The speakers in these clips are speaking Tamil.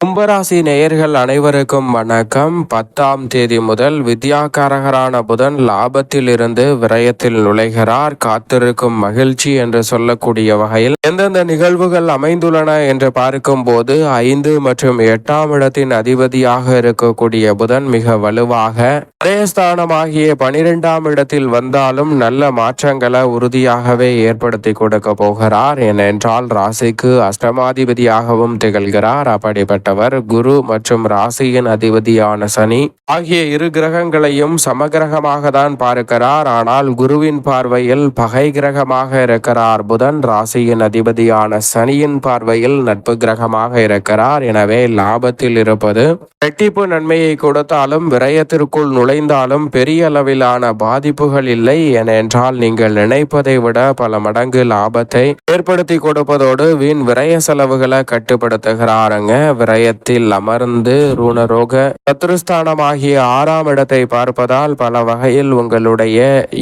கும்பராசி நேயர்கள் அனைவருக்கும் வணக்கம். 10ஆம் தேதி முதல் வித்யாகாரகரான புதன் லாபத்தில் இருந்து விரயத்தில் நுழைகிறார். காத்திருக்கும் மகிழ்ச்சி என்று சொல்லக்கூடிய வகையில் எந்தெந்த நிகழ்வுகள் அமைந்துள்ளன என்று பார்க்கும் போது 5 மற்றும் 8ஆம் இடத்தின் அதிபதியாக இருக்கக்கூடிய புதன் மிக வலுவாக விரயஸ்தானமாகிய 12ஆம் இடத்தில் வந்தாலும் நல்ல மாற்றங்களை உறுதியாகவே ஏற்படுத்தி கொடுக்க போகிறார். ஏனென்றால் ராசிக்கு அஷ்டமாதிபதியாகவும் திகழ்கிறார். அப்படிப்பட்ட குரு மற்றும் ராசியின் அதிபதியான சனி ஆகிய இரு கிரகங்களையும் சமகிரகமாக தான் பார்க்கிறார். ஆனால் குருவின் பார்வையில் பகை கிரகமாக இருக்கிறார் புதன். ராசியின் அதிபதியான சனியின் பார்வையில் நட்பு கிரகமாக இருக்கிறார். எனவே லாபத்தில் இருப்பது இரட்டிப்பு நன்மையை கொடுத்தாலும் விரயத்திற்குள் நுழைந்தாலும் பெரிய அளவிலான பாதிப்புகள் இல்லை. ஏனென்றால் நீங்கள் நினைப்பதை விட பல மடங்கு லாபத்தை ஏற்படுத்தி கொடுப்பதோடு வீண் விரய செலவுகளை கட்டுப்படுத்துகிறாருங்க. விரயத்தில் அமர்ந்து ருணரோக சத்துருஸ்தானமாகிய 6ஆம் இடத்தை பார்ப்பதால் பல வகையில் உங்களுடைய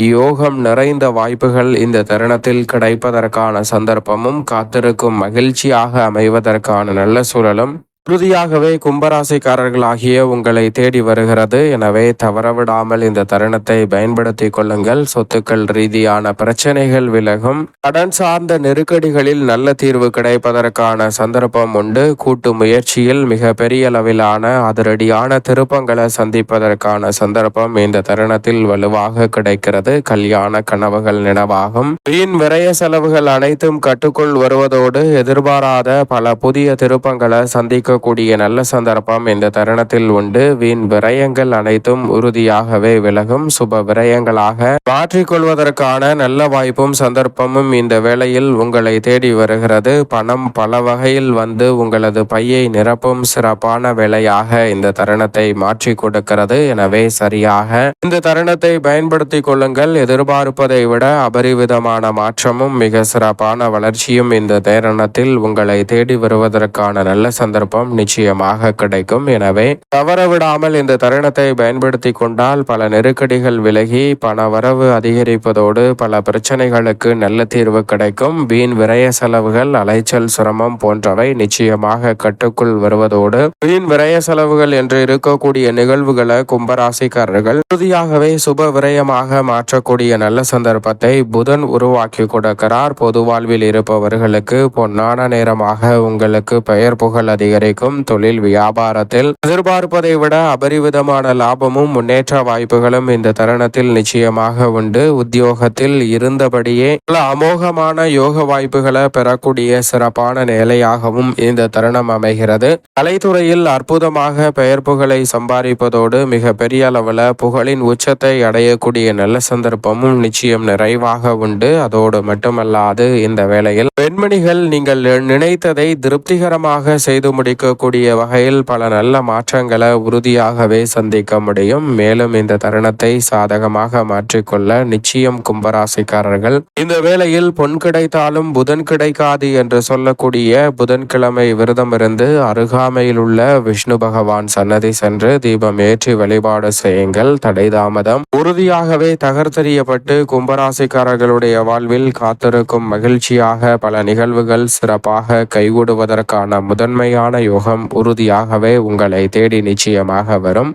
யோகம் நிறைந்த வாய்ப்புகள் இந்த தருணத்தில் கிடைப்பதற்கான சந்தர்ப்பமும் காத்திருக்கும் மகிழ்ச்சியாக அமைவதற்கான நல்ல சூழலும் உறுதியாகவே கும்பராசிக்காரர்களாகிய உங்களை தேடி வருகிறது. எனவே தவறவிடாமல் இந்த தருணத்தை பயன்படுத்திக் கொள்ளுங்கள். சொத்துக்கள் ரீதியான பிரச்சனைகள் விலகும். கடன் சார்ந்த நெருக்கடிகளில் நல்ல தீர்வு கிடைப்பதற்கான சந்தர்ப்பம் உண்டு. கூட்டு முயற்சியில் மிக பெரிய அளவிலான அதிரடியான திருப்பங்களை சந்திப்பதற்கான சந்தர்ப்பம் இந்த தருணத்தில் வலுவாக கிடைக்கிறது. கல்யாண கனவுகள் நினைவாகும். வீண் விரய செலவுகள் அனைத்தும் கட்டுக்குள் வருவதோடு எதிர்பாராத பல புதிய திருப்பங்களை சந்திக்க கூடிய நல்ல சந்தர்ப்பம் இந்த தருணத்தில் உண்டு. வீண் விரயங்கள் அனைத்தும் உறுதியாகவே விலகும். சுப விரயங்களாக மாற்றிக்கொள்வதற்கான நல்ல வாய்ப்பும் சந்தர்ப்பமும் இந்த வேளையில் உங்களை தேடி வருகிறது. பணம் பல வகையில் வந்து உங்களது பையை நிரப்பும் சிறப்பான வேளையாக இந்த தருணத்தை மாற்றி கொடுக்கிறது. எனவே சரியாக இந்த தருணத்தை பயன்படுத்தி கொள்ளுங்கள். எதிர்பார்ப்பதை விட அபரிவிதமான மாற்றமும் மிக சிறப்பான வளர்ச்சியும் இந்த தருணத்தில் உங்களை தேடி வருவதற்கான நல்ல சந்தர்ப்பம் நிச்சயமாக கிடைக்கும். எனவே தவறவிடாமல் இந்த தருணத்தை பயன்படுத்தி கொண்டால் பல நெருக்கடிகள் விலகி பண வரவு அதிகரிப்பதோடு பல பிரச்சனைகளுக்கு நல்ல தீர்வு கிடைக்கும். வீண் விரய செலவுகள் அலைச்சல் சிரமம் போன்றவை நிச்சயமாக கட்டுக்குள் வருவதோடு வீண் விரய செலவுகள் என்று இருக்கக்கூடிய நிகழ்வுகளை கும்பராசிக்காரர்கள் உறுதியாகவே சுப விரயமாக மாற்றக்கூடிய நல்ல சந்தர்ப்பத்தை புதன் உருவாக்கி கொடுக்கிறார். பொது வாழ்வில் இருப்பவர்களுக்கு பொன்னான நேரமாக உங்களுக்கு பெயர் புகழ் அதிகரிக்கும். தொழில் வியாபாரத்தில் எதிர்பார்ப்பதை விட அபரிவிதமான லாபமும் முன்னேற்ற வாய்ப்புகளும் இந்த தருணத்தில் நிச்சயமாக உண்டு. உத்தியோகத்தில் இருந்தபடியே பல அமோகமான யோக வாய்ப்புகளை பெறக்கூடிய சிறப்பான நிலையாகவும் இந்த தருணம் அமைகிறது. கலைத்துறையில் அற்புதமாக பெயர் புகழை சம்பாதிப்பதோடு மிக பெரிய அளவில் புகழின் உச்சத்தை அடையக்கூடிய நல்ல சந்தர்ப்பமும் நிச்சயம் நிறைவாக உண்டு. அதோடு மட்டுமல்லாது இந்த வேளையில் பெண்மணிகள் நீங்கள் நினைத்ததை திருப்திகரமாக செய்து முடிக்கக்கூடிய வகையில் பல நல்ல மாற்றங்களை உறுதியாகவே சந்திக்க முடியும். மேலும் இந்த தருணத்தை சாதகமாக மாற்றிக்கொள்ள நிச்சயம் கும்பராசிக்காரர்கள் இந்த வேளையில் பொன் கிடைத்தாலும் புதன் கிடைக்காது என்று சொல்லக்கூடிய புதன்கிழமை விரதம் இருந்து அருகாமையில் உள்ள விஷ்ணு பகவான் சன்னதி சென்று தீபம் ஏற்றி வழிபாடு செய்யுங்கள். தடை தாமதம் உறுதியாகவே தகர்த்தெறியப்பட்டு கும்பராசிக்காரர்களுடைய வாழ்வில் காத்திருக்கும் மகிழ்ச்சியாக பல நிகழ்வுகள் சிறப்பாக கைகூடுவதற்கான முதன்மையான யோகம் உறுதியாகவே உங்களை தேடி நிச்சயமாக வரும்.